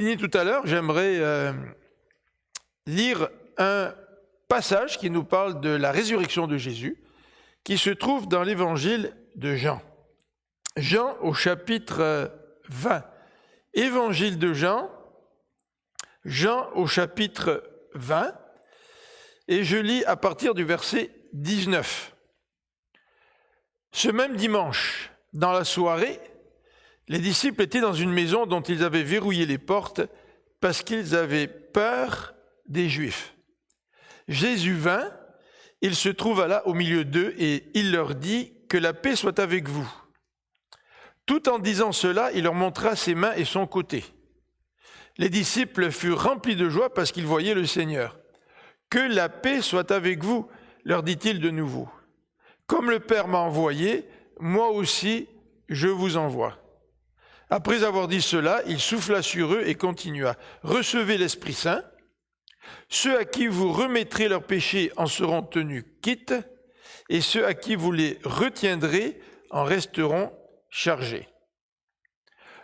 Fini tout à l'heure, j'aimerais lire un passage qui nous parle de la résurrection de Jésus, qui se trouve dans l'évangile de Jean. Jean au chapitre 20. Évangile de Jean, Jean au chapitre 20, et je lis à partir du verset 19. Ce même dimanche, dans la soirée, les disciples étaient dans une maison dont ils avaient verrouillé les portes parce qu'ils avaient peur des Juifs. Jésus vint, il se trouva là au milieu d'eux et il leur dit « Que la paix soit avec vous ». Tout en disant cela, il leur montra ses mains et son côté. Les disciples furent remplis de joie parce qu'ils voyaient le Seigneur. « Que la paix soit avec vous », leur dit-il de nouveau. « Comme le Père m'a envoyé, moi aussi je vous envoie. » Après avoir dit cela, il souffla sur eux et continua. « Recevez l'Esprit Saint. Ceux à qui vous remettrez leurs péchés en seront tenus quittes, et ceux à qui vous les retiendrez en resteront chargés. »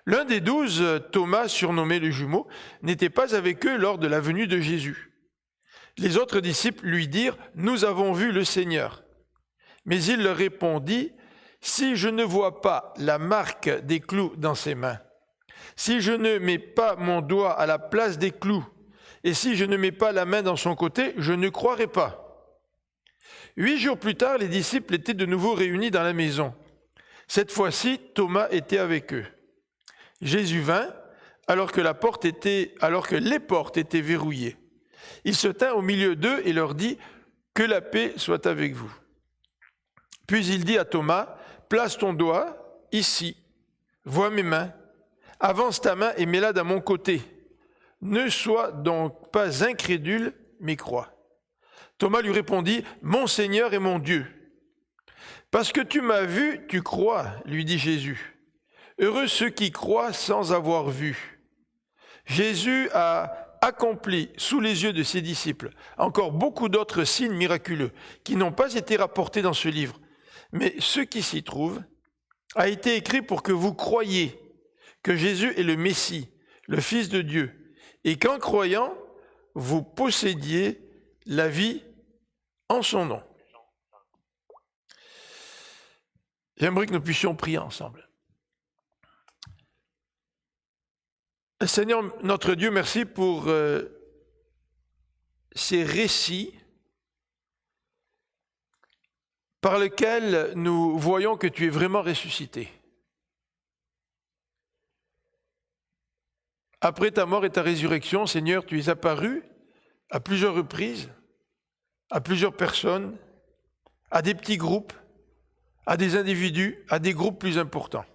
L'un des 12, Thomas, surnommé le jumeau, n'était pas avec eux lors de la venue de Jésus. Les autres disciples lui dirent « Nous avons vu le Seigneur. » Mais il leur répondit « Si je ne vois pas la marque des clous dans ses mains, si je ne mets pas mon doigt à la place des clous, et si je ne mets pas la main dans son côté, je ne croirai pas. » 8 jours plus tard, les disciples étaient de nouveau réunis dans la maison. Cette fois-ci, Thomas était avec eux. Jésus vint, alors que les portes étaient verrouillées. Il se tint au milieu d'eux et leur dit « Que la paix soit avec vous. » Puis il dit à Thomas « Place ton doigt ici, vois mes mains, avance ta main et mets-la dans mon côté. Ne sois donc pas incrédule, mais crois. » Thomas lui répondit « Mon Seigneur et mon Dieu. » « Parce que tu m'as vu, tu crois, lui dit Jésus. Heureux ceux qui croient sans avoir vu. » Jésus a accompli sous les yeux de ses disciples encore beaucoup d'autres signes miraculeux qui n'ont pas été rapportés dans ce livre. Mais ce qui s'y trouve a été écrit pour que vous croyiez que Jésus est le Messie, le Fils de Dieu, et qu'en croyant, vous possédiez la vie en son nom. J'aimerais que nous puissions prier ensemble. Seigneur, notre Dieu, merci pour ces récits par lesquels nous voyons que tu es vraiment ressuscité. Après ta mort et ta résurrection, Seigneur, tu es apparu à plusieurs reprises, à plusieurs personnes, à des petits groupes, à des individus, à des groupes plus importants.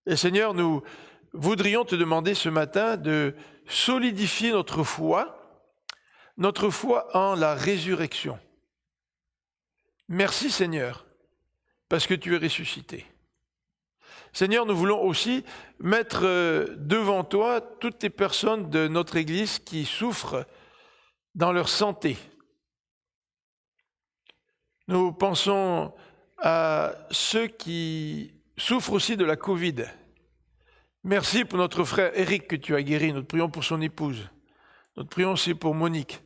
Et Seigneur, nous voudrions te demander ce matin de solidifier notre foi en la résurrection. Merci Seigneur, parce que tu es ressuscité. Seigneur, nous voulons aussi mettre devant toi toutes les personnes de notre Église qui souffrent dans leur santé. Nous pensons à ceux qui souffrent aussi de la Covid. Merci pour notre frère Éric que tu as guéri. Nous te prions pour son épouse. Nous te prions aussi pour Monique.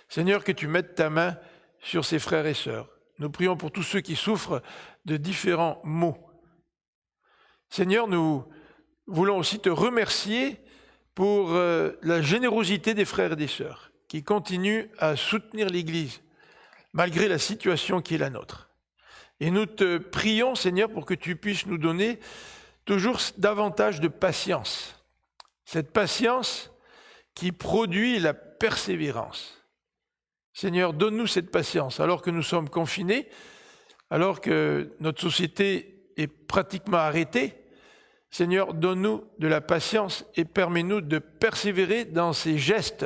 Seigneur, que tu mettes ta main sur ses frères et sœurs. Nous prions pour tous ceux qui souffrent de différents maux. Seigneur, nous voulons aussi te remercier pour la générosité des frères et des sœurs qui continuent à soutenir l'Église malgré la situation qui est la nôtre. Et nous te prions, Seigneur, pour que tu puisses nous donner toujours davantage de patience. Cette patience qui produit la persévérance. Seigneur, donne-nous cette patience alors que nous sommes confinés, alors que notre société est pratiquement arrêtée. Seigneur, donne-nous de la patience et permets-nous de persévérer dans ces gestes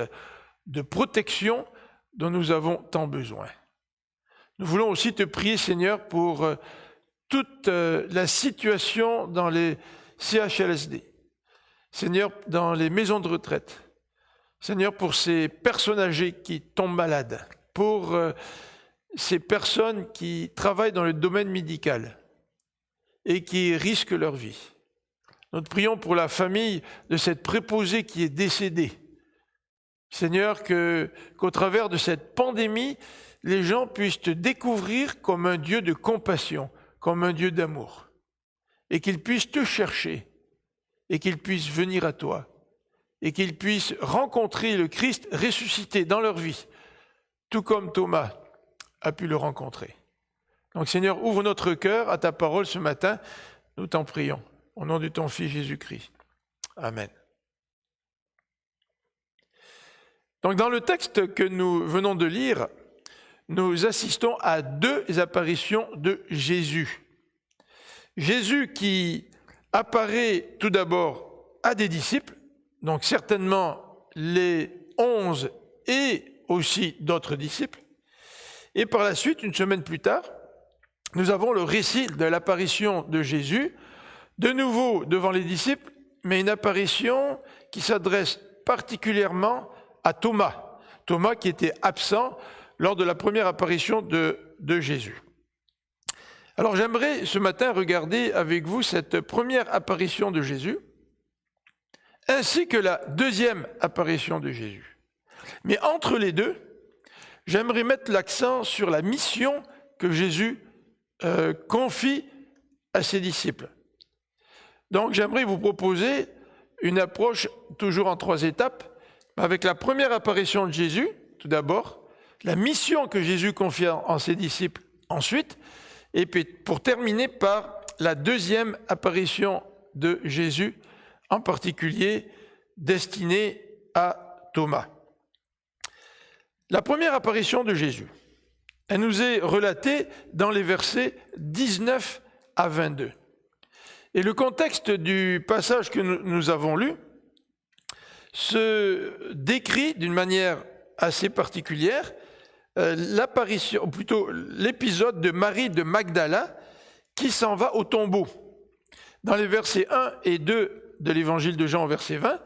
de protection dont nous avons tant besoin. Nous voulons aussi te prier, Seigneur, pour toute la situation dans les CHLSD. Seigneur, dans les maisons de retraite. Seigneur, pour ces personnes âgées qui tombent malades. Pour ces personnes qui travaillent dans le domaine médical et qui risquent leur vie. Nous te prions pour la famille de cette préposée qui est décédée. Seigneur, qu'au travers de cette pandémie, les gens puissent te découvrir comme un Dieu de compassion, comme un Dieu d'amour, et qu'ils puissent te chercher, et qu'ils puissent venir à toi, et qu'ils puissent rencontrer le Christ ressuscité dans leur vie, tout comme Thomas a pu le rencontrer. Donc Seigneur, ouvre notre cœur à ta parole ce matin, nous t'en prions, au nom de ton Fils Jésus-Christ. Amen. Donc dans le texte que nous venons de lire, nous assistons à deux apparitions de Jésus. Jésus qui apparaît tout d'abord à des disciples, donc certainement les 11 et aussi d'autres disciples. Et par la suite, une semaine plus tard, nous avons le récit de l'apparition de Jésus, de nouveau devant les disciples, mais une apparition qui s'adresse particulièrement à Thomas. Thomas qui était absent lors de la première apparition de Jésus. Alors j'aimerais ce matin regarder avec vous cette première apparition de Jésus, ainsi que la deuxième apparition de Jésus. Mais entre les deux, j'aimerais mettre l'accent sur la mission que Jésus confie à ses disciples. Donc j'aimerais vous proposer une approche toujours en 3 étapes, avec la première apparition de Jésus, tout d'abord, la mission que Jésus confie en ses disciples ensuite, et puis pour terminer par la deuxième apparition de Jésus, en particulier destinée à Thomas. La première apparition de Jésus, elle nous est relatée dans les versets 19 à 22. Et le contexte du passage que nous avons lu se décrit d'une manière assez particulière l'apparition, ou plutôt l'épisode de Marie de Magdala qui s'en va au tombeau. Dans les versets 1 et 2 de l'évangile de Jean au verset 20,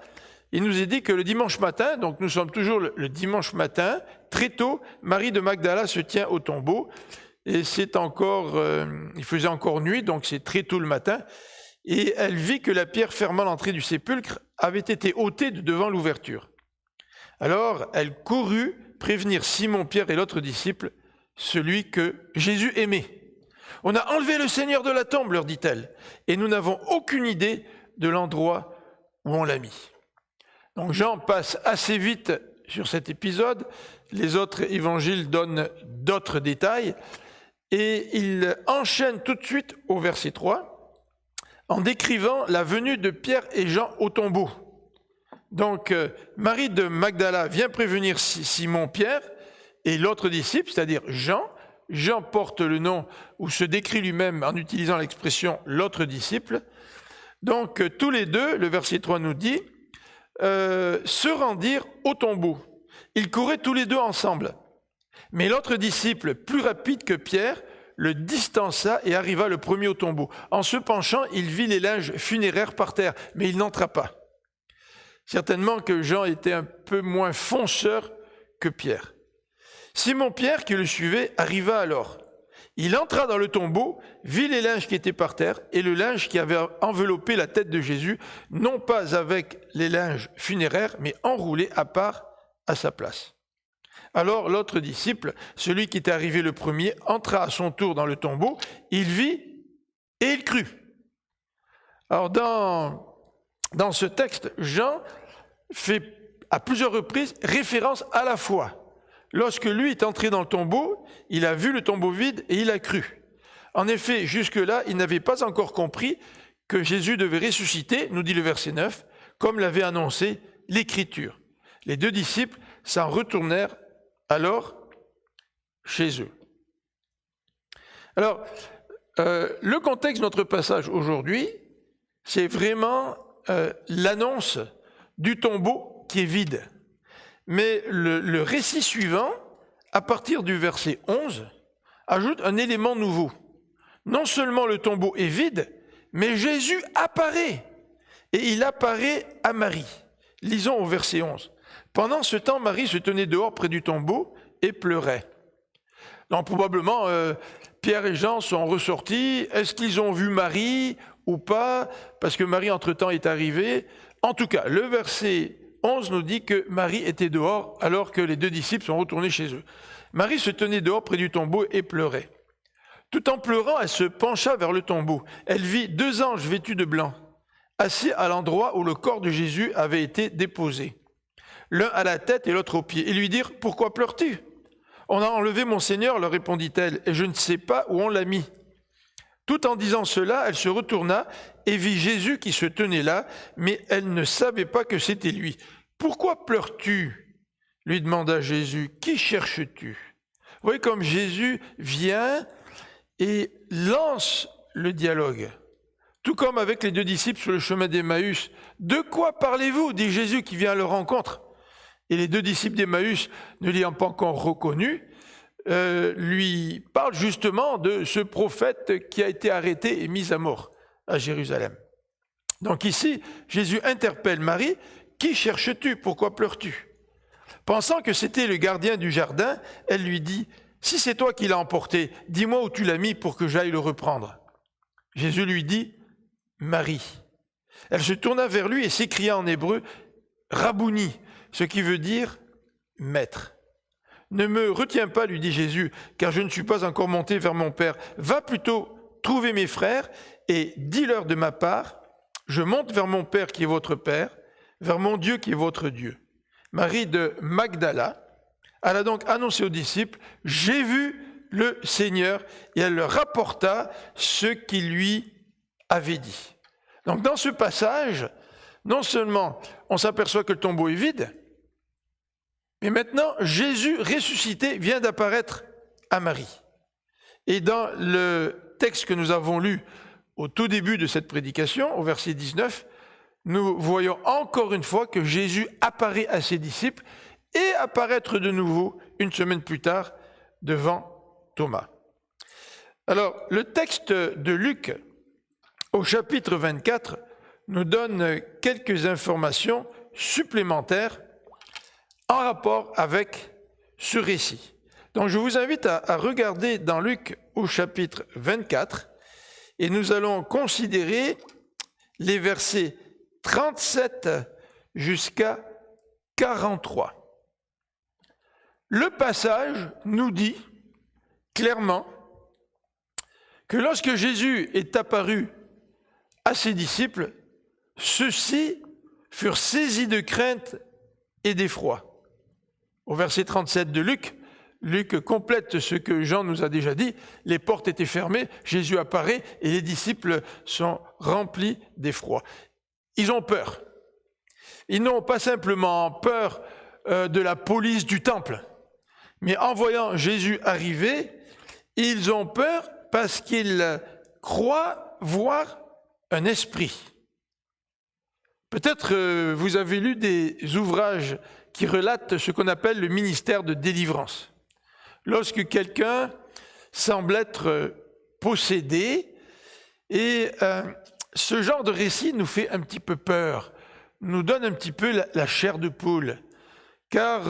il nous est dit que le dimanche matin, donc nous sommes toujours le dimanche matin, très tôt, Marie de Magdala se tient au tombeau, et c'est encore, il faisait encore nuit, donc c'est très tôt le matin, et elle vit que la pierre fermant l'entrée du sépulcre avait été ôtée de devant l'ouverture. Alors elle courut prévenir Simon, Pierre et l'autre disciple, celui que Jésus aimait. « On a enlevé le Seigneur de la tombe, leur dit-elle, et nous n'avons aucune idée de l'endroit où on l'a mis. » Donc Jean passe assez vite sur cet épisode, les autres évangiles donnent d'autres détails, et il enchaîne tout de suite au verset 3, en décrivant la venue de Pierre et Jean au tombeau. Donc Marie de Magdala vient prévenir Simon, Pierre et l'autre disciple, c'est-à-dire Jean. Jean porte le nom ou se décrit lui-même en utilisant l'expression l'autre disciple. Donc tous les deux, le verset 3 nous dit, se rendirent au tombeau. Ils couraient tous les deux ensemble. Mais l'autre disciple, plus rapide que Pierre, le distança et arriva le premier au tombeau. En se penchant, il vit les linges funéraires par terre, mais il n'entra pas. Certainement que Jean était un peu moins fonceur que Pierre. Simon-Pierre, qui le suivait, arriva alors. Il entra dans le tombeau, vit les linges qui étaient par terre et le linge qui avait enveloppé la tête de Jésus, non pas avec les linges funéraires, mais enroulé à part à sa place. Alors l'autre disciple, celui qui était arrivé le premier, entra à son tour dans le tombeau, il vit et il crut. Alors dans ce texte, Jean fait à plusieurs reprises référence à la foi. Lorsque lui est entré dans le tombeau, il a vu le tombeau vide et il a cru. En effet, jusque-là, il n'avait pas encore compris que Jésus devait ressusciter, nous dit le verset 9, comme l'avait annoncé l'Écriture. Les deux disciples s'en retournèrent alors chez eux. Alors, le contexte de notre passage aujourd'hui, c'est vraiment l'annonce du tombeau qui est vide. Mais le récit suivant, à partir du verset 11, ajoute un élément nouveau. Non seulement le tombeau est vide, mais Jésus apparaît. Et il apparaît à Marie. Lisons au verset 11. Pendant ce temps, Marie se tenait dehors près du tombeau et pleurait. Donc probablement, Pierre et Jean sont ressortis. Est-ce qu'ils ont vu Marie ou pas, parce que Marie, entre-temps, est arrivée. En tout cas, le verset 11 nous dit que Marie était dehors alors que les deux disciples sont retournés chez eux. Marie se tenait dehors près du tombeau et pleurait. Tout en pleurant, elle se pencha vers le tombeau. Elle vit 2 anges vêtus de blanc, assis à l'endroit où le corps de Jésus avait été déposé, l'un à la tête et l'autre aux pieds. Ils lui dirent « Pourquoi pleures-tu » ? « On a enlevé mon Seigneur, leur répondit-elle, et je ne sais pas où on l'a mis. » Tout en disant cela, elle se retourna et vit Jésus qui se tenait là, mais elle ne savait pas que c'était lui. « Pourquoi pleures-tu » lui demanda Jésus. « Qui cherches-tu » Vous voyez comme Jésus vient et lance le dialogue. Tout comme avec les 2 disciples sur le chemin d'Emmaüs. « De quoi parlez-vous » dit Jésus qui vient à leur rencontre. Et les 2 disciples d'Emmaüs, ne l'ayant pas encore reconnu, lui parlent justement de ce prophète qui a été arrêté et mis à mort à Jérusalem. Donc ici, Jésus interpelle Marie, « Qui cherches-tu ? Pourquoi pleures-tu » Pensant que c'était le gardien du jardin, elle lui dit, « Si c'est toi qui l'as emporté, dis-moi où tu l'as mis pour que j'aille le reprendre. » Jésus lui dit, « Marie. » Elle se tourna vers lui et s'écria en hébreu, « Rabouni », ce qui veut dire « maître ». « Ne me retiens pas, lui dit Jésus, car je ne suis pas encore monté vers mon Père. Va plutôt trouver mes frères et dis-leur de ma part, je monte vers mon Père qui est votre Père, vers mon Dieu qui est votre Dieu. » Marie de Magdala, elle a donc annoncé aux disciples, « J'ai vu le Seigneur » et elle leur rapporta ce qu'il lui avait dit. Donc dans ce passage, non seulement on s'aperçoit que le tombeau est vide, mais maintenant, Jésus ressuscité vient d'apparaître à Marie. Et dans le texte que nous avons lu au tout début de cette prédication, au verset 19, nous voyons encore une fois que Jésus apparaît à ses disciples et apparaître de nouveau une semaine plus tard devant Thomas. Alors, le texte de Luc au chapitre 24 nous donne quelques informations supplémentaires en rapport avec ce récit. Donc je vous invite à regarder dans Luc au chapitre 24 et nous allons considérer les versets 37 jusqu'à 43. Le passage nous dit clairement que lorsque Jésus est apparu à ses disciples, ceux-ci furent saisis de crainte et d'effroi. Au verset 37 de Luc, Luc complète ce que Jean nous a déjà dit, les portes étaient fermées, Jésus apparaît et les disciples sont remplis d'effroi. Ils ont peur. Ils n'ont pas simplement peur de la police du temple, mais en voyant Jésus arriver, ils ont peur parce qu'ils croient voir un esprit. Peut-être vous avez lu des ouvrages qui relate ce qu'on appelle le ministère de délivrance. Lorsque quelqu'un semble être possédé, et ce genre de récit nous fait un petit peu peur, nous donne un petit peu la chair de poule, car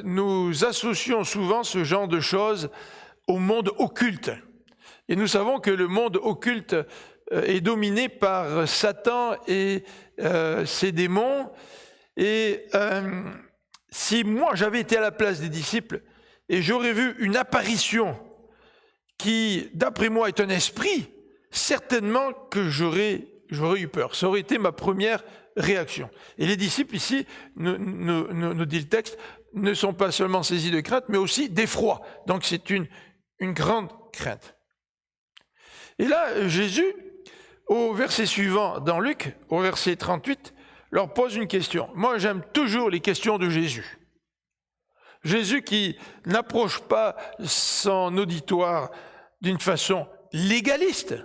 nous associons souvent ce genre de choses au monde occulte. Et nous savons que le monde occulte est dominé par Satan et ses démons, et si moi j'avais été à la place des disciples et j'aurais vu une apparition qui, d'après moi, est un esprit, certainement que j'aurais eu peur. Ça aurait été ma première réaction. Et les disciples ici, nous dit le texte, ne sont pas seulement saisis de crainte, mais aussi d'effroi. Donc c'est une grande crainte. Et là, Jésus, au verset suivant dans Luc, au verset 38, leur pose une question. Moi, j'aime toujours les questions de Jésus. Jésus qui n'approche pas son auditoire d'une façon légaliste,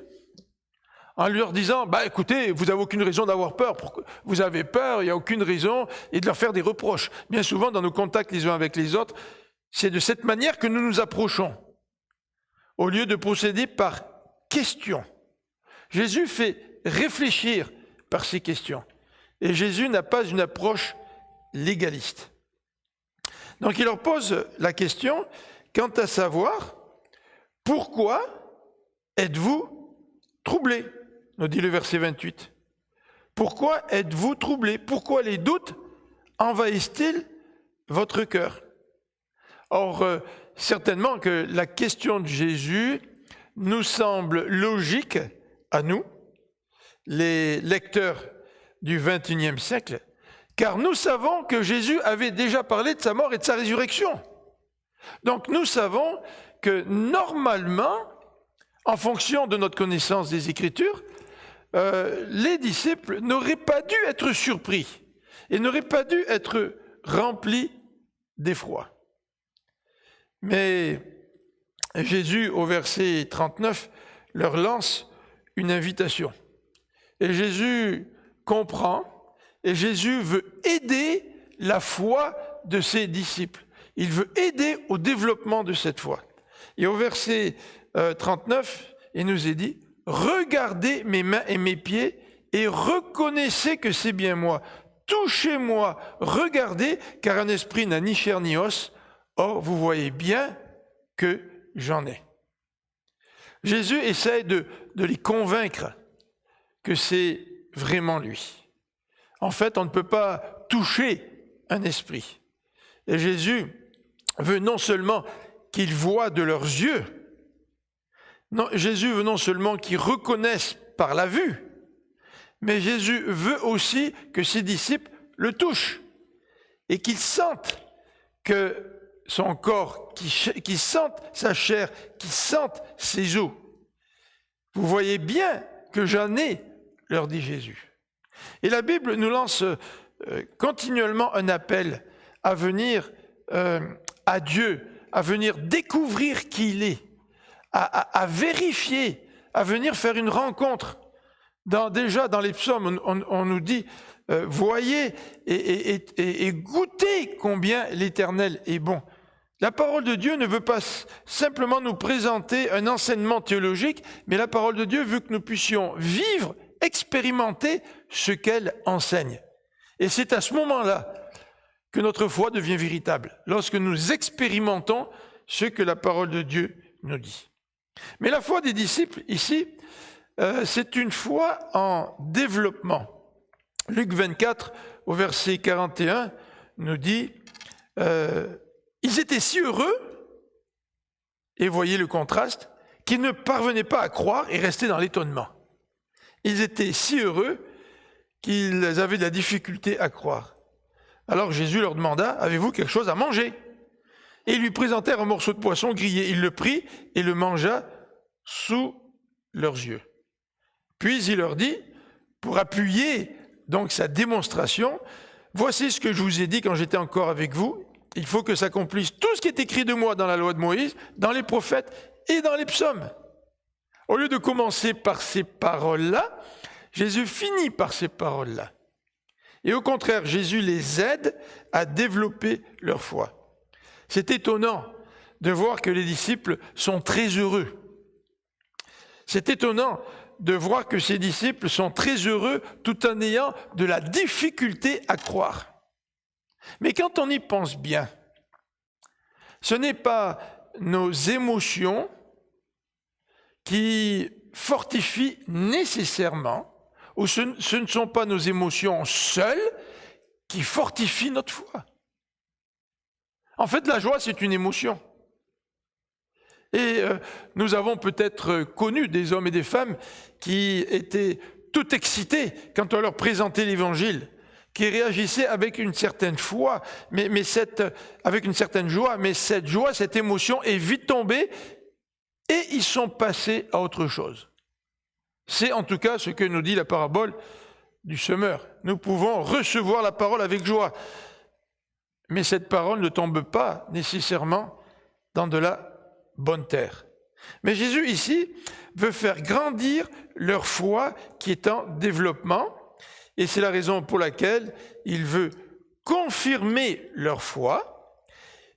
en leur disant, écoutez, vous n'avez aucune raison d'avoir peur, vous avez peur, il n'y a aucune raison, et de leur faire des reproches. Bien souvent, dans nos contacts les uns avec les autres, c'est de cette manière que nous nous approchons, au lieu de procéder par questions. Jésus fait réfléchir par ces questions. Et Jésus n'a pas une approche légaliste. Donc il leur pose la question, quant à savoir, pourquoi êtes-vous troublés ? nous dit le verset 28. Pourquoi êtes-vous troublés? Pourquoi les doutes envahissent-ils votre cœur? Or, certainement que la question de Jésus nous semble logique à nous, les lecteurs du XXIe siècle, car nous savons que Jésus avait déjà parlé de sa mort et de sa résurrection. Donc nous savons que normalement, en fonction de notre connaissance des Écritures, les disciples n'auraient pas dû être surpris et n'auraient pas dû être remplis d'effroi. Mais Jésus, au verset 39, leur lance une invitation. Et Jésus comprend, et Jésus veut aider la foi de ses disciples. Il veut aider au développement de cette foi. Et au verset 39, il nous est dit, « Regardez mes mains et mes pieds et reconnaissez que c'est bien moi. Touchez-moi, regardez, car un esprit n'a ni chair ni os. Or, vous voyez bien que j'en ai. » Jésus essaie de les convaincre que c'est vraiment lui. En fait, on ne peut pas toucher un esprit. Et Jésus veut non seulement qu'ils voient de leurs yeux, non, Jésus veut non seulement qu'ils reconnaissent par la vue, mais Jésus veut aussi que ses disciples le touchent et qu'ils sentent que son corps, qu'ils sentent sa chair, qu'ils sentent ses os. Vous voyez bien que j'en ai, leur dit Jésus. Et la Bible nous lance continuellement un appel à venir à Dieu, à venir découvrir qui il est, à vérifier, à venir faire une rencontre. Déjà dans les psaumes, on nous dit voyez et goûtez combien l'Éternel est bon. La parole de Dieu ne veut pas simplement nous présenter un enseignement théologique, mais la parole de Dieu veut que nous puissions vivre, expérimenter ce qu'elle enseigne. Et c'est à ce moment-là que notre foi devient véritable, lorsque nous expérimentons ce que la parole de Dieu nous dit. Mais la foi des disciples, ici, c'est une foi en développement. Luc 24, au verset 41, nous dit ils étaient si heureux, et voyez le contraste, qu'ils ne parvenaient pas à croire et restaient dans l'étonnement. Ils étaient si heureux qu'ils avaient de la difficulté à croire. Alors Jésus leur demanda, avez-vous quelque chose à manger? Et ils lui présentèrent un morceau de poisson grillé. Il le prit et le mangea sous leurs yeux. Puis il leur dit, pour appuyer donc sa démonstration, voici ce que je vous ai dit quand j'étais encore avec vous. Il faut que s'accomplisse tout ce qui est écrit de moi dans la loi de Moïse, dans les prophètes et dans les psaumes. Au lieu de commencer par ces paroles-là, Jésus finit par ces paroles-là. Et au contraire, Jésus les aide à développer leur foi. C'est étonnant de voir que les disciples sont très heureux. C'est étonnant de voir que ces disciples sont très heureux tout en ayant de la difficulté à croire. Mais quand on y pense bien, ce n'est pas nos émotions qui fortifient nécessairement, ou ce ne sont pas nos émotions seules qui fortifient notre foi. En fait, la joie, c'est une émotion. Et nous avons peut-être connu des hommes et des femmes qui étaient tout excités quand on leur présentait l'Évangile, qui réagissaient avec une certaine foi, avec une certaine joie, mais cette joie, cette émotion est vite tombée et ils sont passés à autre chose. C'est en tout cas ce que nous dit la parabole du semeur. Nous pouvons recevoir la parole avec joie, mais cette parole ne tombe pas nécessairement dans de la bonne terre. Mais Jésus ici veut faire grandir leur foi qui est en développement, et c'est la raison pour laquelle il veut confirmer leur foi,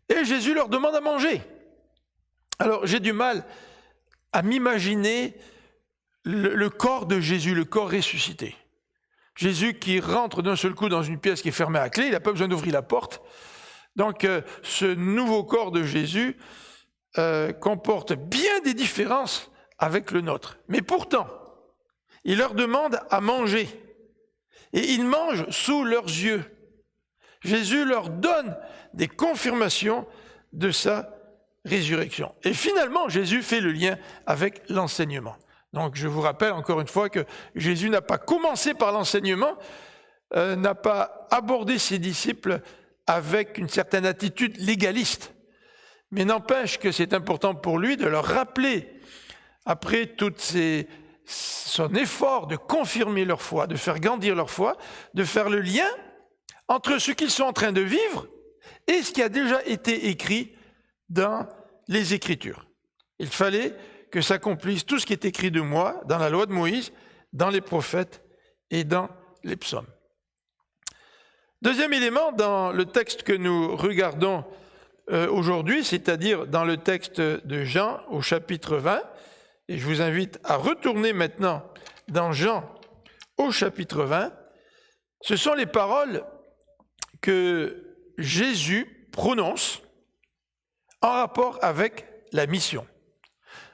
et Jésus leur demande à manger. Alors j'ai du mal à m'imaginer le corps de Jésus, le corps ressuscité. Jésus qui rentre d'un seul coup dans une pièce qui est fermée à clé, il n'a pas besoin d'ouvrir la porte. Donc ce nouveau corps de Jésus comporte bien des différences avec le nôtre. Mais pourtant, Il leur demande à manger. Et ils mangent sous leurs yeux. Jésus leur donne des confirmations de sa résurrection. Et finalement, Jésus fait le lien avec l'enseignement. Donc je vous rappelle encore une fois que Jésus n'a pas commencé par l'enseignement, n'a pas abordé ses disciples avec une certaine attitude légaliste. Mais n'empêche que c'est important pour lui de leur rappeler, après son effort de confirmer leur foi, de faire grandir leur foi, de faire le lien entre ce qu'ils sont en train de vivre et ce qui a déjà été écrit dans les Écritures. Il fallait que s'accomplisse tout ce qui est écrit de moi dans la loi de Moïse, dans les prophètes et dans les psaumes. Deuxième élément, dans le texte que nous regardons aujourd'hui, c'est-à-dire dans le texte de Jean au chapitre 20, et je vous invite à retourner maintenant dans Jean au chapitre 20, ce sont les paroles que Jésus prononce en rapport avec la mission.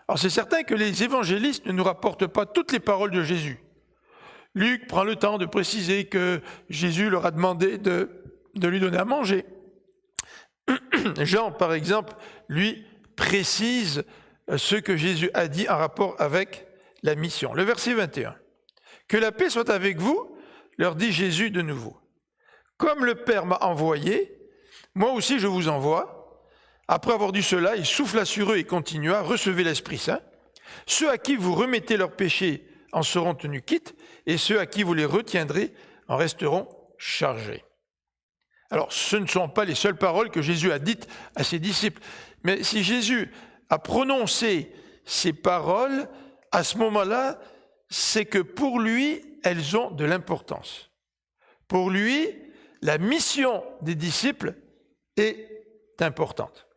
Alors c'est certain que les évangélistes ne nous rapportent pas toutes les paroles de Jésus. Luc prend le temps de préciser que Jésus leur a demandé de lui donner à manger. Jean, par exemple, lui précise ce que Jésus a dit en rapport avec la mission. Le verset 21. « Que la paix soit avec vous, leur dit Jésus de nouveau. Comme le Père m'a envoyé, moi aussi je vous envoie. Après avoir dit cela, il souffla sur eux et continua, recevez l'Esprit Saint. Ceux à qui vous remettez leurs péchés en seront tenus quittes, et ceux à qui vous les retiendrez en resteront chargés. » Alors, ce ne sont pas les seules paroles que Jésus a dites à ses disciples, mais si Jésus a prononcé ces paroles, à ce moment-là, c'est que pour lui, elles ont de l'importance. Pour lui, la mission des disciples est importante.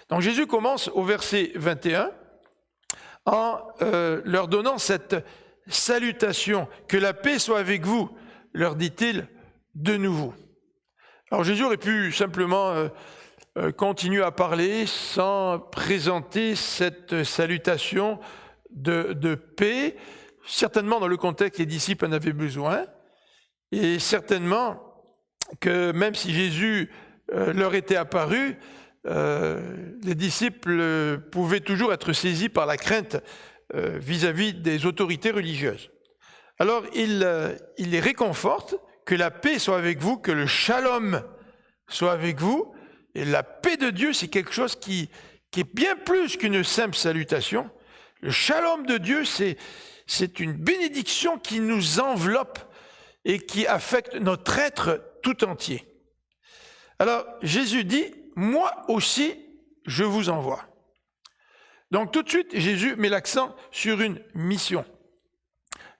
Donc Jésus commence au verset 21 en leur donnant cette salutation. « Que la paix soit avec vous », leur dit-il de nouveau. Alors Jésus aurait pu simplement continuer à parler sans présenter cette salutation de paix. Certainement, dans le contexte, les disciples en avaient besoin. Et certainement que même si Jésus leur était apparu, les disciples pouvaient toujours être saisis par la crainte vis-à-vis des autorités religieuses. Alors il les réconforte, que la paix soit avec vous, que le shalom soit avec vous. Et la paix de Dieu, c'est quelque chose qui est bien plus qu'une simple salutation. Le shalom de Dieu, c'est une bénédiction qui nous enveloppe et qui affecte notre être tout entier. Alors Jésus dit, moi aussi, je vous envoie. Donc tout de suite, Jésus met l'accent sur une mission.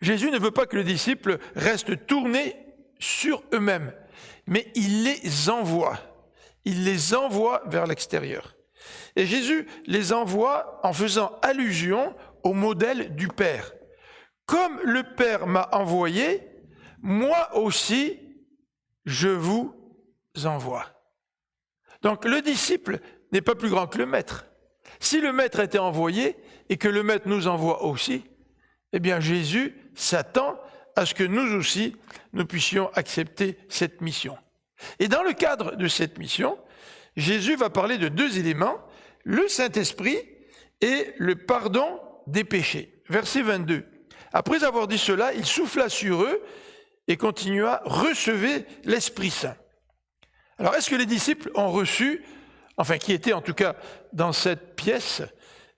Jésus ne veut pas que les disciples restent tournés sur eux-mêmes, mais il les envoie. Il les envoie vers l'extérieur. Et Jésus les envoie en faisant allusion au modèle du Père. Comme le Père m'a envoyé, moi aussi, je vous envoie. Donc le disciple n'est pas plus grand que le maître. Si le maître était envoyé et que le maître nous envoie aussi, eh bien Jésus s'attend à ce que nous aussi, nous puissions accepter cette mission. Et dans le cadre de cette mission, Jésus va parler de deux éléments, le Saint-Esprit et le pardon des péchés. Verset 22. Après avoir dit cela, il souffla sur eux et continua, recevez l'Esprit Saint. Alors, est-ce que les disciples ont reçu, enfin qui étaient en tout cas dans cette pièce,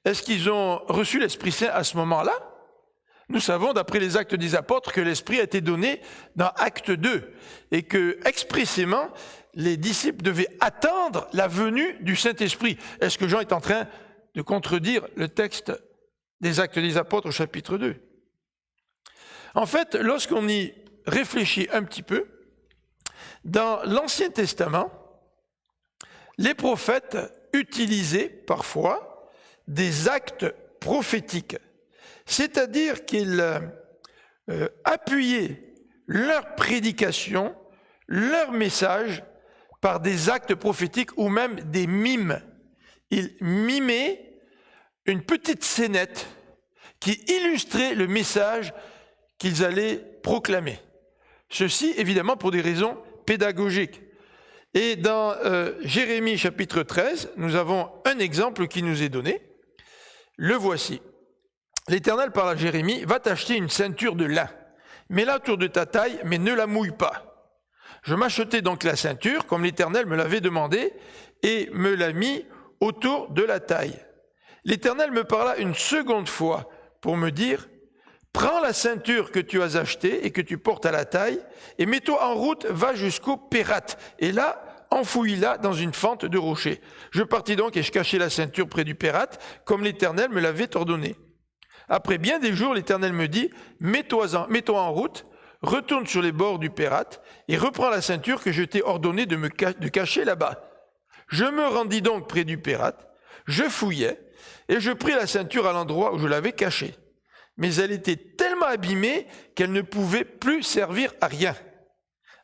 est-ce qu'ils ont reçu l'Esprit Saint à ce moment-là? Nous savons, d'après les Actes des Apôtres, que l'Esprit a été donné dans Acte 2 et que, expressément, les disciples devaient attendre la venue du Saint-Esprit. Est-ce que Jean est en train de contredire le texte des Actes des Apôtres au chapitre 2? En fait, lorsqu'on y réfléchit un petit peu, dans l'Ancien Testament, les prophètes utilisaient parfois des actes prophétiques, c'est-à-dire qu'ils appuyaient leur prédication, leur message par des actes prophétiques ou même des mimes. Ils mimaient une petite scénette qui illustrait le message qu'ils allaient proclamer. Ceci, évidemment, pour des raisons pédagogiques. Et dans Jérémie chapitre 13, nous avons un exemple qui nous est donné. Le voici. L'Éternel parle à Jérémie, « Va t'acheter une ceinture de lin, mets-la autour de ta taille, mais ne la mouille pas. Je m'achetai donc la ceinture, comme l'Éternel me l'avait demandé, et me l'a mis autour de la taille. L'Éternel me parla une seconde fois pour me dire, « Prends la ceinture que tu as achetée et que tu portes à la taille, et mets-toi en route, va jusqu'au Pérat, et là, enfouis-la dans une fente de rocher. Je partis donc et je cachai la ceinture près du Pérat, comme l'Éternel me l'avait ordonné. Après bien des jours, l'Éternel me dit, mets-toi en route, retourne sur les bords du Pérat, et reprends la ceinture que je t'ai ordonné de cacher là-bas. Je me rendis donc près du Pérat, je fouillai, et je pris la ceinture à l'endroit où je l'avais cachée. Mais elle était tellement abîmée qu'elle ne pouvait plus servir à rien.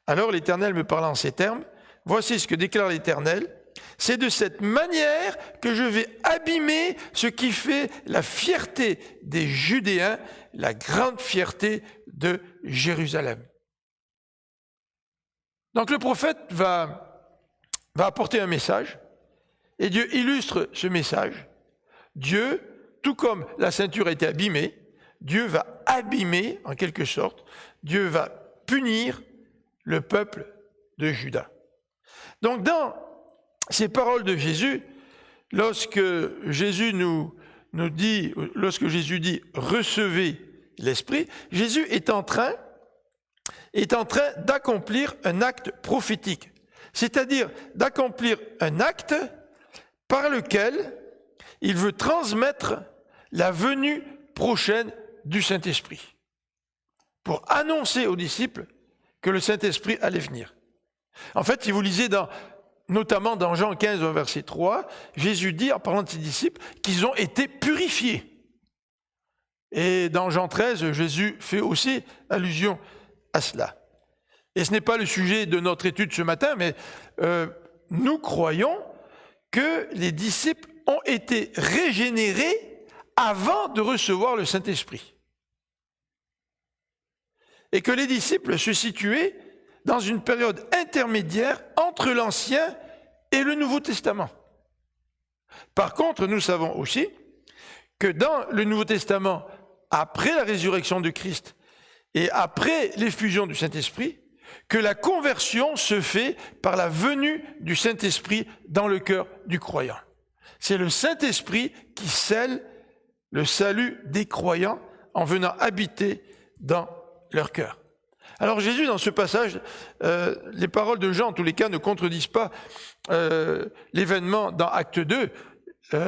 Alors l'Éternel me parla en ces termes, « Voici ce que déclare l'Éternel, c'est de cette manière que je vais abîmer ce qui fait la fierté des Judéens, la grande fierté de Jérusalem. » Donc le prophète va apporter un message, et Dieu illustre ce message. Dieu, tout comme la ceinture a été abîmée, Dieu va abîmer, en quelque sorte, Dieu va punir le peuple de Juda. Donc dans ces paroles de Jésus, lorsque Jésus dit « recevez l'Esprit », Jésus est en train d'accomplir un acte prophétique, c'est-à-dire d'accomplir un acte par lequel il veut transmettre la venue prochaine du Saint-Esprit, pour annoncer aux disciples que le Saint-Esprit allait venir. En fait, si vous lisez notamment dans Jean 15, verset 3, Jésus dit, en parlant de ses disciples, qu'ils ont été purifiés. Et dans Jean 13, Jésus fait aussi allusion à cela. Et ce n'est pas le sujet de notre étude ce matin, mais nous croyons que les disciples ont été régénérés avant de recevoir le Saint-Esprit. Et que les disciples se situaient dans une période intermédiaire entre l'Ancien et le Nouveau Testament. Par contre, nous savons aussi que dans le Nouveau Testament, après la résurrection de Christ et après l'effusion du Saint-Esprit, que la conversion se fait par la venue du Saint-Esprit dans le cœur du croyant. C'est le Saint-Esprit qui scelle le salut des croyants en venant habiter dans leur cœur. Alors Jésus, dans ce passage, les paroles de Jean, en tous les cas, ne contredisent pas l'événement dans Acte 2,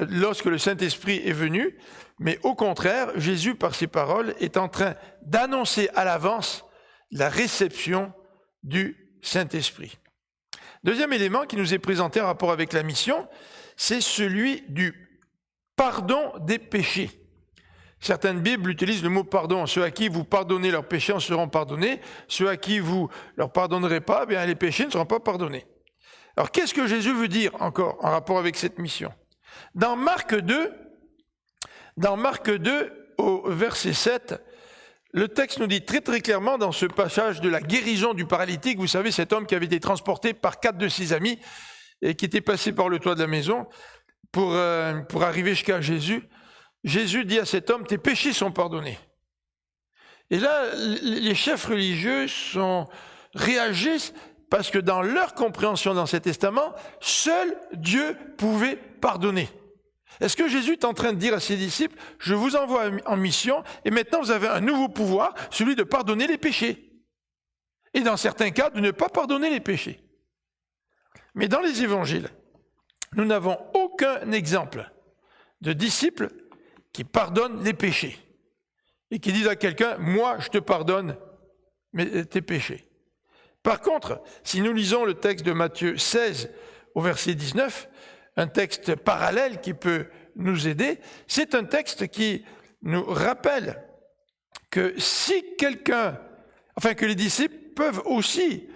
lorsque le Saint-Esprit est venu, mais au contraire, Jésus, par ses paroles, est en train d'annoncer à l'avance la réception du Saint-Esprit. Deuxième élément qui nous est présenté en rapport avec la mission, c'est celui du pardon des péchés. Certaines Bibles utilisent le mot pardon. Ceux à qui vous pardonnez leurs péchés en seront pardonnés. Ceux à qui vous leur pardonnerez pas, bien les péchés ne seront pas pardonnés. Alors qu'est-ce que Jésus veut dire encore en rapport avec cette mission ? Dans Marc 2, au verset 7, le texte nous dit très très clairement dans ce passage de la guérison du paralytique, vous savez, cet homme qui avait été transporté par 4 de ses amis et qui était passé par le toit de la maison pour arriver jusqu'à Jésus. Jésus dit à cet homme, tes péchés sont pardonnés. Et là, les chefs religieux réagissent parce que dans leur compréhension dans cet testament, seul Dieu pouvait pardonner. Est-ce que Jésus est en train de dire à ses disciples, je vous envoie en mission et maintenant vous avez un nouveau pouvoir, celui de pardonner les péchés. Et dans certains cas, de ne pas pardonner les péchés. Mais dans les évangiles, nous n'avons aucun exemple de disciples qui pardonnent les péchés et qui disent à quelqu'un, moi je te pardonne tes péchés. Par contre, si nous lisons le texte de Matthieu 16 au verset 19, un texte parallèle qui peut nous aider, c'est un texte qui nous rappelle que que les disciples peuvent aussi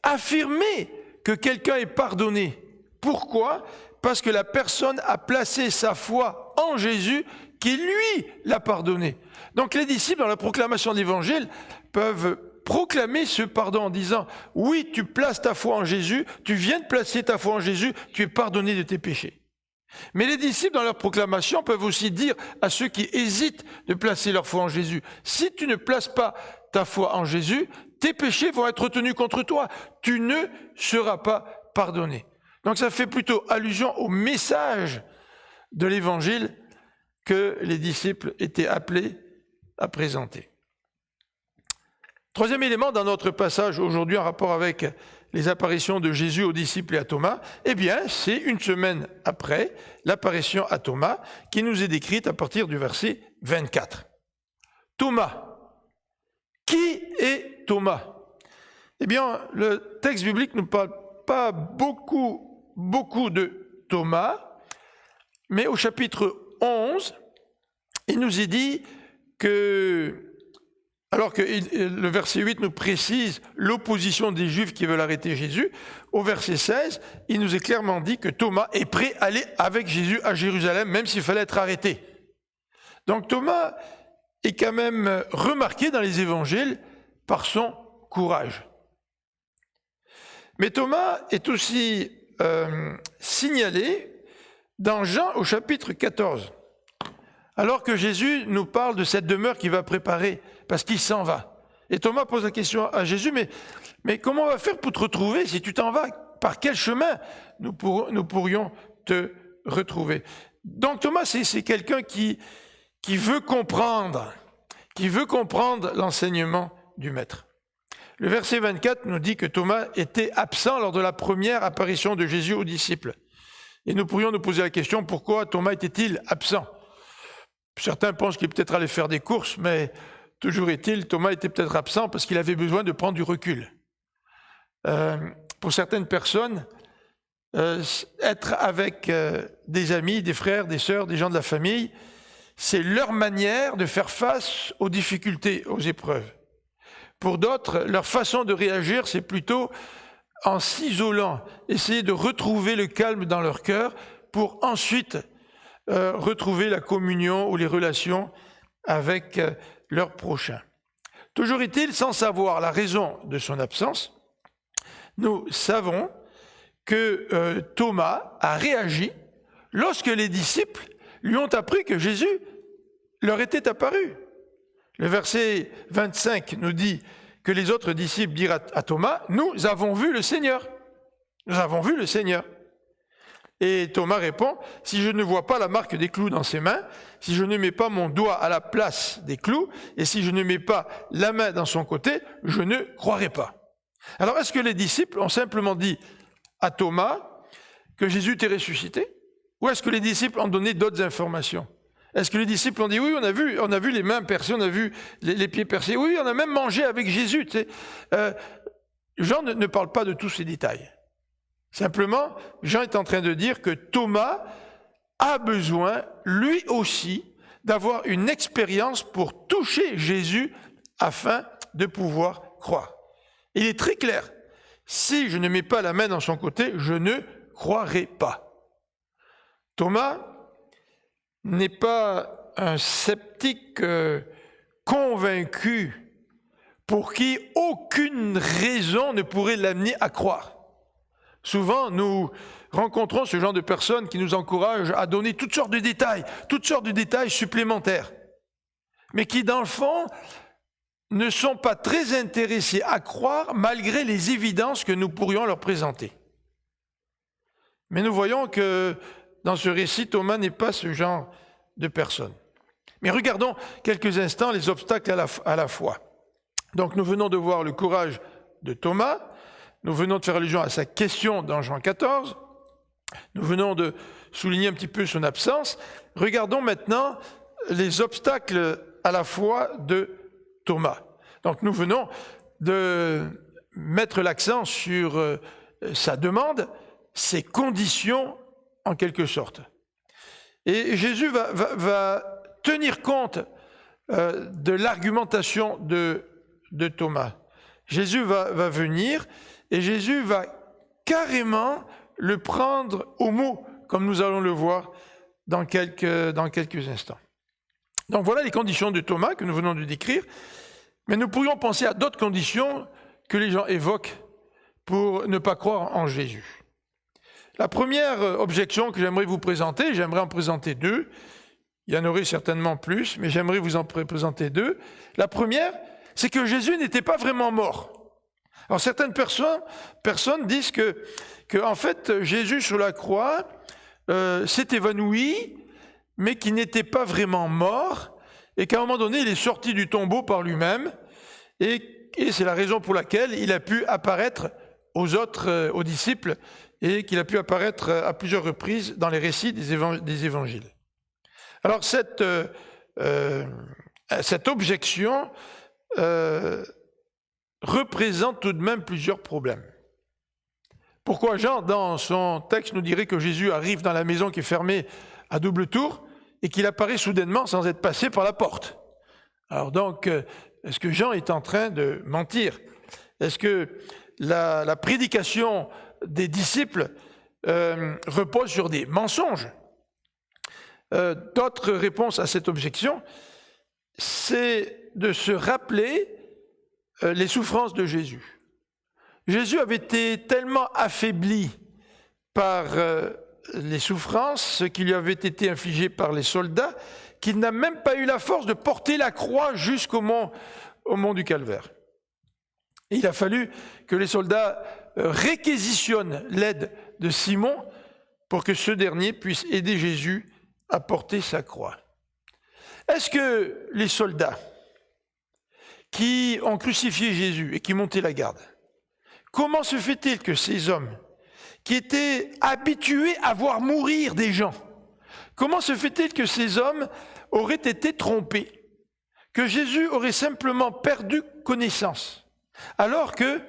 affirmer que quelqu'un est pardonné. Pourquoi ? Parce que la personne a placé sa foi en Jésus qui lui l'a pardonné. Donc les disciples, dans la proclamation de l'Évangile, peuvent proclamer ce pardon en disant « Oui, tu places ta foi en Jésus, tu viens de placer ta foi en Jésus, tu es pardonné de tes péchés. » Mais les disciples, dans leur proclamation, peuvent aussi dire à ceux qui hésitent de placer leur foi en Jésus « Si tu ne places pas ta foi en Jésus, tes péchés vont être retenus contre toi, tu ne seras pas pardonné. » Donc ça fait plutôt allusion au message de l'Évangile que les disciples étaient appelés à présenter. Troisième élément dans notre passage aujourd'hui en rapport avec les apparitions de Jésus aux disciples et à Thomas, eh bien, c'est une semaine après l'apparition à Thomas qui nous est décrite à partir du verset 24. Thomas. Qui est Thomas? Eh bien, le texte biblique ne parle pas beaucoup de Thomas, mais au chapitre 11, il nous est dit que, alors que le verset 8 nous précise l'opposition des Juifs qui veulent arrêter Jésus, au verset 16, il nous est clairement dit que Thomas est prêt à aller avec Jésus à Jérusalem, même s'il fallait être arrêté. Donc Thomas est quand même remarqué dans les évangiles par son courage. Mais Thomas est aussi signalé dans Jean au chapitre 14. Alors que Jésus nous parle de cette demeure qu'il va préparer, parce qu'il s'en va. Et Thomas pose la question à Jésus, mais comment on va faire pour te retrouver si tu t'en vas? Par quel chemin nous pourrions te retrouver? Donc Thomas, c'est quelqu'un qui veut comprendre l'enseignement du Maître. Le verset 24 nous dit que Thomas était absent lors de la première apparition de Jésus aux disciples. Et nous pourrions nous poser la question, pourquoi Thomas était-il absent? Certains pensent qu'il est peut-être allé faire des courses, mais toujours est-il, Thomas était peut-être absent parce qu'il avait besoin de prendre du recul. Pour certaines personnes, être avec des amis, des frères, des sœurs, des gens de la famille, c'est leur manière de faire face aux difficultés, aux épreuves. Pour d'autres, leur façon de réagir, c'est plutôt en s'isolant, essayer de retrouver le calme dans leur cœur pour ensuite retrouver la communion ou les relations avec leurs prochains. Toujours est-il, sans savoir la raison de son absence, nous savons que Thomas a réagi lorsque les disciples lui ont appris que Jésus leur était apparu. Le verset 25 nous dit que les autres disciples dirent à Thomas, « Nous avons vu le Seigneur. Nous avons vu le Seigneur. » Et Thomas répond, « Si je ne vois pas la marque des clous dans ses mains, si je ne mets pas mon doigt à la place des clous, et si je ne mets pas la main dans son côté, je ne croirai pas. » Alors, est-ce que les disciples ont simplement dit à Thomas que Jésus était ressuscité? Ou est-ce que les disciples ont donné d'autres informations? Est-ce que les disciples ont dit, oui, on a vu les mains percées, on a vu les pieds percés, oui, on a même mangé avec Jésus. Tu sais. Jean ne parle pas de tous ces détails. Simplement, Jean est en train de dire que Thomas a besoin, lui aussi, d'avoir une expérience pour toucher Jésus afin de pouvoir croire. Il est très clair, si je ne mets pas la main dans son côté, je ne croirai pas. Thomas n'est pas un sceptique convaincu pour qui aucune raison ne pourrait l'amener à croire. Souvent, nous rencontrons ce genre de personnes qui nous encouragent à donner toutes sortes de détails supplémentaires, mais qui, dans le fond, ne sont pas très intéressés à croire malgré les évidences que nous pourrions leur présenter. Mais nous voyons que dans ce récit, Thomas n'est pas ce genre de personne. Mais regardons quelques instants les obstacles à la foi. Donc nous venons de voir le courage de Thomas, nous venons de faire allusion à sa question dans Jean 14, nous venons de souligner un petit peu son absence. Regardons maintenant les obstacles à la foi de Thomas. Donc nous venons de mettre l'accent sur sa demande, ses conditions en quelque sorte. Et Jésus va tenir compte de l'argumentation de Thomas. Jésus va venir et Jésus va carrément le prendre au mot, comme nous allons le voir dans quelques instants. Donc voilà les conditions de Thomas que nous venons de décrire, mais nous pourrions penser à d'autres conditions que les gens évoquent pour ne pas croire en Jésus. La première objection que j'aimerais vous présenter, j'aimerais en présenter deux, il y en aurait certainement plus, mais j'aimerais vous en présenter deux. La première, c'est que Jésus n'était pas vraiment mort. Alors certaines personnes disent que en fait, Jésus sur la croix s'est évanoui, mais qu'il n'était pas vraiment mort, et qu'à un moment donné, il est sorti du tombeau par lui-même, et c'est la raison pour laquelle il a pu apparaître aux disciples, et qu'il a pu apparaître à plusieurs reprises dans les récits des évangiles. Alors cette objection représente tout de même plusieurs problèmes. Pourquoi Jean, dans son texte, nous dirait que Jésus arrive dans la maison qui est fermée à double tour et qu'il apparaît soudainement sans être passé par la porte? Alors donc, est-ce que Jean est en train de mentir? Est-ce que la prédication des disciples repose sur des mensonges? D'autres réponses à cette objection, c'est de se rappeler les souffrances de Jésus. Jésus avait été tellement affaibli par les souffrances qui lui avaient été infligées par les soldats qu'il n'a même pas eu la force de porter la croix jusqu'au mont du Calvaire. Et il a fallu que les soldats réquisitionnent l'aide de Simon pour que ce dernier puisse aider Jésus à porter sa croix. Est-ce que les soldats qui ont crucifié Jésus et qui montaient la garde, comment se fait-il que ces hommes qui étaient habitués à voir mourir des gens, comment se fait-il que ces hommes auraient été trompés, que Jésus aurait simplement perdu connaissance, alors que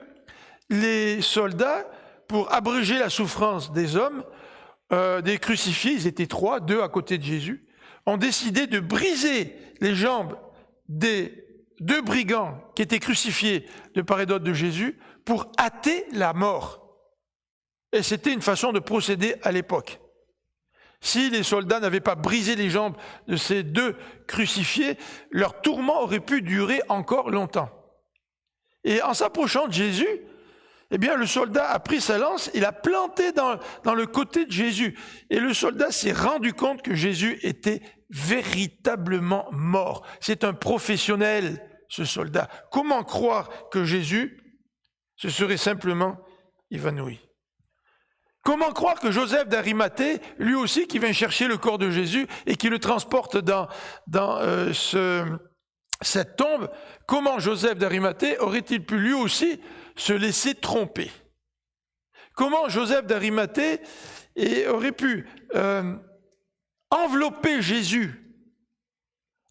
les soldats, pour abréger la souffrance des hommes, des crucifiés, ils étaient 3, 2 à côté de Jésus, ont décidé de briser les jambes des 2 brigands qui étaient crucifiés de part et d'autre de Jésus pour hâter la mort. Et c'était une façon de procéder à l'époque. Si les soldats n'avaient pas brisé les jambes de ces 2 crucifiés, leur tourment aurait pu durer encore longtemps. Et en s'approchant de Jésus, eh bien, le soldat a pris sa lance, il a planté dans le côté de Jésus. Et le soldat s'est rendu compte que Jésus était véritablement mort. C'est un professionnel, ce soldat. Comment croire que Jésus se serait simplement évanoui? Comment croire que Joseph d'Arimathée, lui aussi qui vient chercher le corps de Jésus et qui le transporte dans cette tombe, comment Joseph d'Arimathée aurait-il pu lui aussi se laisser tromper? Comment Joseph d'Arimathée aurait pu envelopper Jésus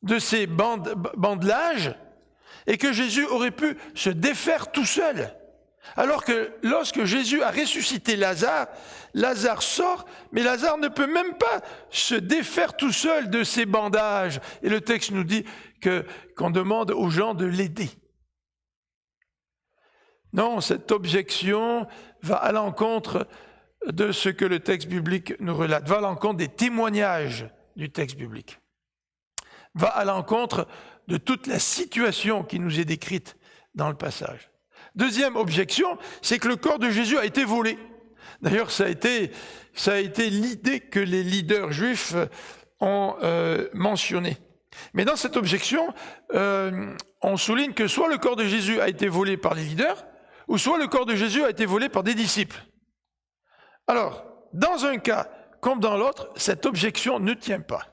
de ses bandelages et que Jésus aurait pu se défaire tout seul? Alors que lorsque Jésus a ressuscité Lazare, Lazare sort, mais Lazare ne peut même pas se défaire tout seul de ses bandages. Et le texte nous dit qu'on demande aux gens de l'aider. Non, cette objection va à l'encontre de ce que le texte biblique nous relate, va à l'encontre des témoignages du texte biblique, va à l'encontre de toute la situation qui nous est décrite dans le passage. Deuxième objection, c'est que le corps de Jésus a été volé. D'ailleurs, ça a été l'idée que les leaders juifs ont mentionnée. Mais dans cette objection, on souligne que soit le corps de Jésus a été volé par les leaders, ou soit le corps de Jésus a été volé par des disciples. Alors, dans un cas comme dans l'autre, cette objection ne tient pas.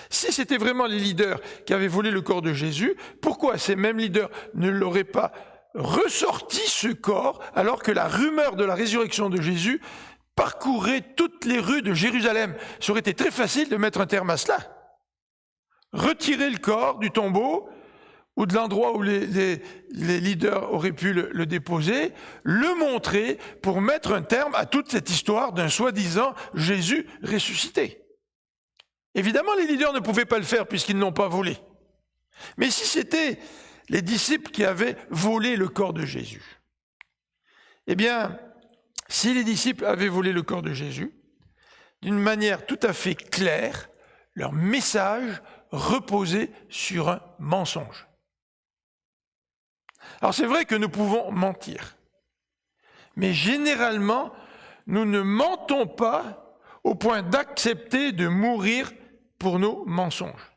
Si c'était vraiment les leaders qui avaient volé le corps de Jésus, pourquoi ces mêmes leaders ne l'auraient pas ressorti ce corps alors que la rumeur de la résurrection de Jésus parcourait toutes les rues de Jérusalem? Ça aurait été très facile de mettre un terme à cela. Retirer le corps du tombeau ou de l'endroit où les leaders auraient pu le déposer, le montrer pour mettre un terme à toute cette histoire d'un soi-disant Jésus ressuscité. Évidemment, les leaders ne pouvaient pas le faire puisqu'ils n'ont pas volé. Mais si c'était les disciples qui avaient volé le corps de Jésus, eh bien, si les disciples avaient volé le corps de Jésus, d'une manière tout à fait claire, leur message reposer sur un mensonge. Alors c'est vrai que nous pouvons mentir, mais généralement, nous ne mentons pas au point d'accepter de mourir pour nos mensonges.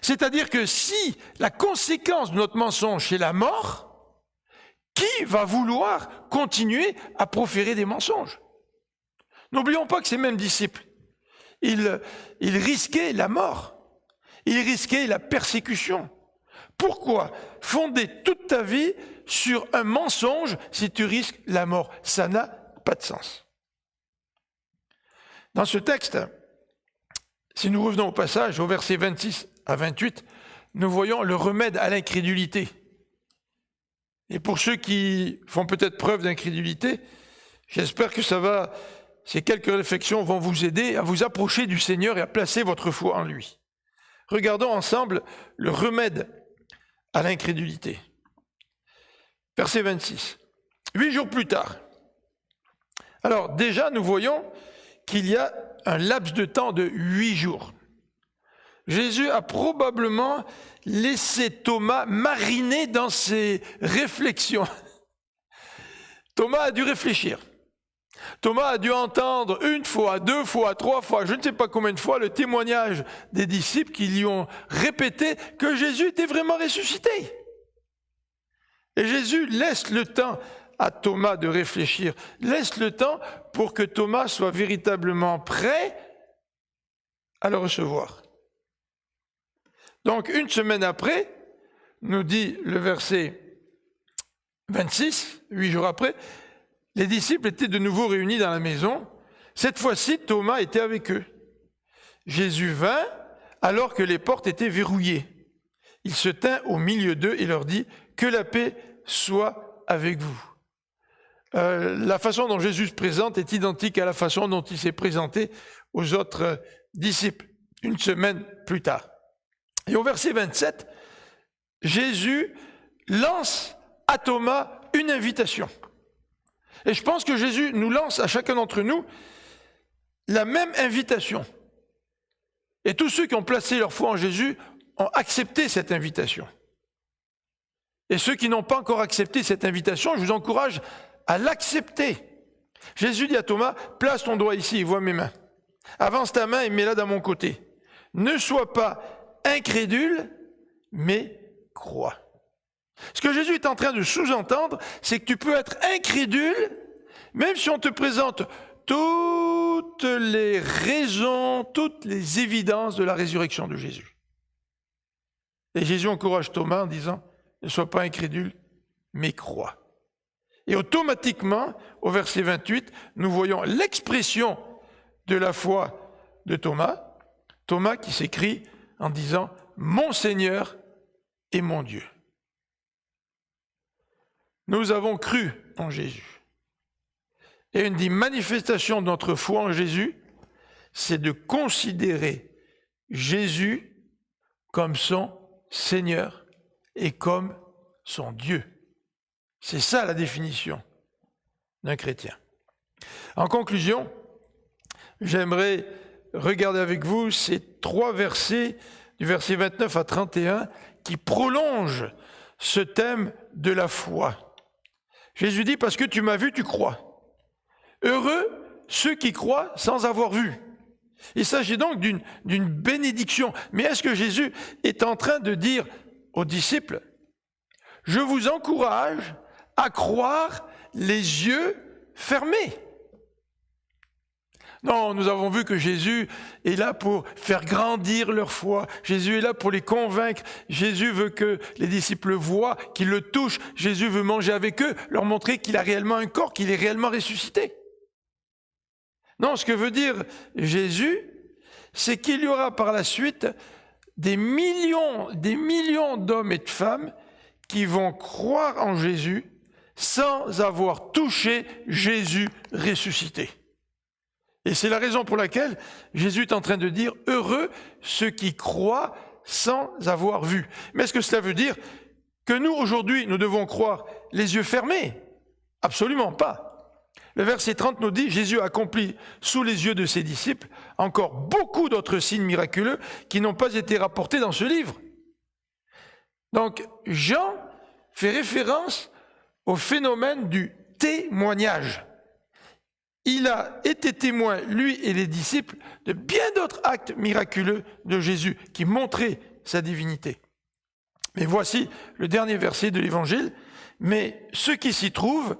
C'est-à-dire que si la conséquence de notre mensonge c'est la mort, qui va vouloir continuer à proférer des mensonges? N'oublions pas que ces mêmes disciples, ils risquaient la mort, ils risquaient la persécution. Pourquoi fonder toute ta vie sur un mensonge si tu risques la mort? Ça n'a pas de sens. Dans ce texte, si nous revenons au passage, au verset 26 à 28, nous voyons le remède à l'incrédulité. Et pour ceux qui font peut-être preuve d'incrédulité, j'espère que ces quelques réflexions vont vous aider à vous approcher du Seigneur et à placer votre foi en lui. Regardons ensemble le remède à l'incrédulité. Verset 26. 8 jours plus tard. Alors déjà, nous voyons qu'il y a un laps de temps de 8 jours. Jésus a probablement laissé Thomas mariner dans ses réflexions. Thomas a dû réfléchir. Thomas a dû entendre 1 fois, 2 fois, 3 fois, je ne sais pas combien de fois, le témoignage des disciples qui lui ont répété que Jésus était vraiment ressuscité. Et Jésus laisse le temps à Thomas de réfléchir, laisse le temps pour que Thomas soit véritablement prêt à le recevoir. Donc, 1 semaine après, nous dit le verset 26, 8 jours après, les disciples étaient de nouveau réunis dans la maison. Cette fois-ci, Thomas était avec eux. Jésus vint alors que les portes étaient verrouillées. Il se tint au milieu d'eux et leur dit « Que la paix soit avec vous ». La façon dont Jésus se présente est identique à la façon dont il s'est présenté aux autres disciples, 1 semaine plus tard. Et au verset 27, Jésus lance à Thomas une invitation. Et je pense que Jésus nous lance à chacun d'entre nous la même invitation. Et tous ceux qui ont placé leur foi en Jésus ont accepté cette invitation. Et ceux qui n'ont pas encore accepté cette invitation, je vous encourage à l'accepter. Jésus dit à Thomas, place ton doigt ici et vois mes mains. Avance ta main et mets-la dans mon côté. Ne sois pas incrédule, mais crois. Ce que Jésus est en train de sous-entendre, c'est que tu peux être incrédule, même si on te présente toutes les raisons, toutes les évidences de la résurrection de Jésus. Et Jésus encourage Thomas en disant, ne sois pas incrédule, mais crois. Et automatiquement, au verset 28, nous voyons l'expression de la foi de Thomas, Thomas qui s'écrie en disant « Mon Seigneur et mon Dieu ». Nous avons cru en Jésus. Et une des manifestations de notre foi en Jésus, c'est de considérer Jésus comme son Seigneur et comme son Dieu. C'est ça la définition d'un chrétien. En conclusion, j'aimerais regarder avec vous ces 3 versets, du verset 29 à 31, qui prolongent ce thème de la foi. Jésus dit, parce que tu m'as vu, tu crois. Heureux ceux qui croient sans avoir vu. Il s'agit donc d'une bénédiction. Mais est-ce que Jésus est en train de dire aux disciples, je vous encourage à croire les yeux fermés? Non, nous avons vu que Jésus est là pour faire grandir leur foi. Jésus est là pour les convaincre. Jésus veut que les disciples voient, qu'ils le touchent. Jésus veut manger avec eux, leur montrer qu'il a réellement un corps, qu'il est réellement ressuscité. Non, ce que veut dire Jésus, c'est qu'il y aura par la suite des millions d'hommes et de femmes qui vont croire en Jésus sans avoir touché Jésus ressuscité. Et c'est la raison pour laquelle Jésus est en train de dire « Heureux ceux qui croient sans avoir vu ». Mais est-ce que cela veut dire que nous, aujourd'hui, nous devons croire les yeux fermés? Absolument pas. Le verset 30 nous dit, Jésus a accompli sous les yeux de ses disciples encore beaucoup d'autres signes miraculeux qui n'ont pas été rapportés dans ce livre. Donc, Jean fait référence au phénomène du témoignage. Il a été témoin, lui et les disciples, de bien d'autres actes miraculeux de Jésus qui montraient sa divinité. Mais voici le dernier verset de l'Évangile. « Mais ce qui s'y trouve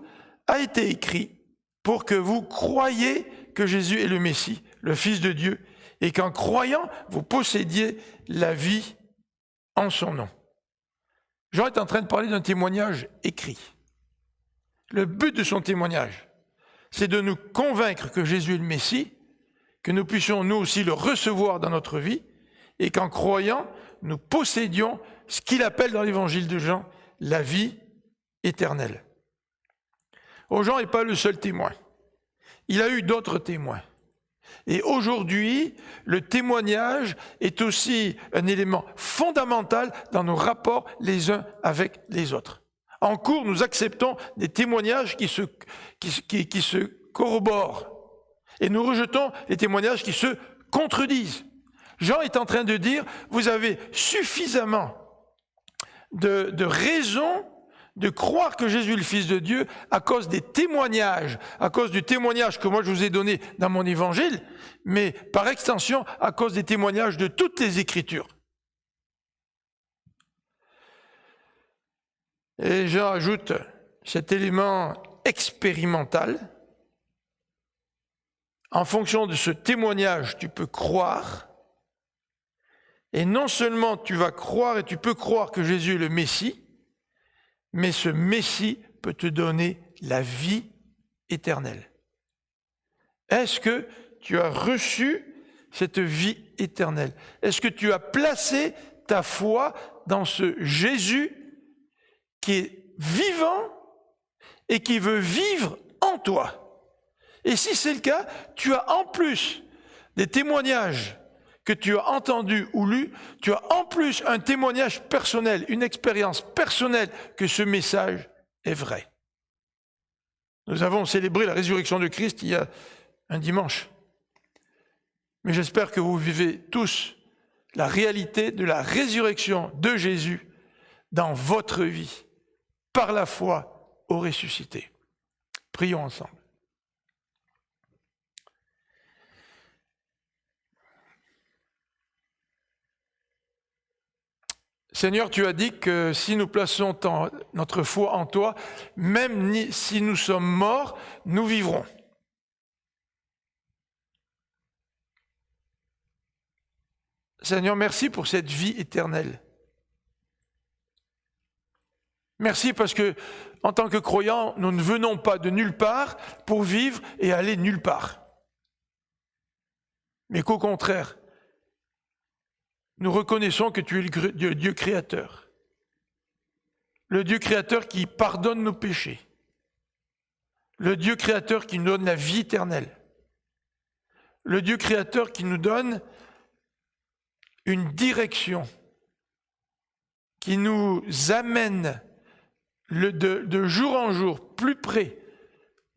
a été écrit pour que vous croyiez que Jésus est le Messie, le Fils de Dieu, et qu'en croyant, vous possédiez la vie en son nom. » Jean est en train de parler d'un témoignage écrit. Le but de son témoignage, c'est de nous convaincre que Jésus est le Messie, que nous puissions nous aussi le recevoir dans notre vie, et qu'en croyant, nous possédions ce qu'il appelle dans l'évangile de Jean la vie éternelle. Jean n'est pas le seul témoin. Il a eu d'autres témoins. Et aujourd'hui, le témoignage est aussi un élément fondamental dans nos rapports les uns avec les autres. En cours, nous acceptons des témoignages qui se corroborent. Et nous rejetons les témoignages qui se contredisent. Jean est en train de dire, vous avez suffisamment de raisons de croire que Jésus est le Fils de Dieu à cause des témoignages, à cause du témoignage que moi je vous ai donné dans mon évangile, mais par extension à cause des témoignages de toutes les Écritures. Et Jean ajoute cet élément expérimental. En fonction de ce témoignage, tu peux croire. Et non seulement tu vas croire et tu peux croire que Jésus est le Messie, mais ce Messie peut te donner la vie éternelle. Est-ce que tu as reçu cette vie éternelle? Est-ce que tu as placé ta foi dans ce Jésus qui est vivant et qui veut vivre en toi? Et si c'est le cas, tu as en plus des témoignages que tu as entendus ou lus, tu as en plus un témoignage personnel, une expérience personnelle que ce message est vrai. Nous avons célébré la résurrection de Christ il y a un dimanche. Mais j'espère que vous vivez tous la réalité de la résurrection de Jésus dans votre vie, par la foi au ressuscité. Prions ensemble. Seigneur, tu as dit que si nous plaçons notre foi en toi, même si nous sommes morts, nous vivrons. Seigneur, merci pour cette vie éternelle. Merci parce que, en tant que croyants, nous ne venons pas de nulle part pour vivre et aller nulle part. Mais qu'au contraire, nous reconnaissons que tu es le Dieu créateur. Le Dieu créateur qui pardonne nos péchés. Le Dieu créateur qui nous donne la vie éternelle. Le Dieu créateur qui nous donne une direction, qui nous amène de jour en jour plus près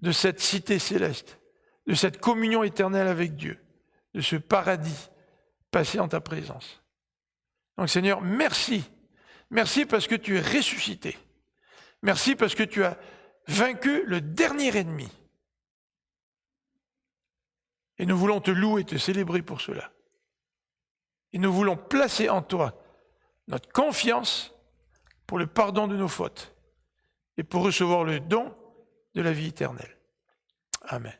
de cette cité céleste, de cette communion éternelle avec Dieu, de ce paradis passé en ta présence. Donc Seigneur, merci. Merci parce que tu es ressuscité. Merci parce que tu as vaincu le dernier ennemi. Et nous voulons te louer et te célébrer pour cela. Et nous voulons placer en toi notre confiance pour le pardon de nos fautes et pour recevoir le don de la vie éternelle. Amen.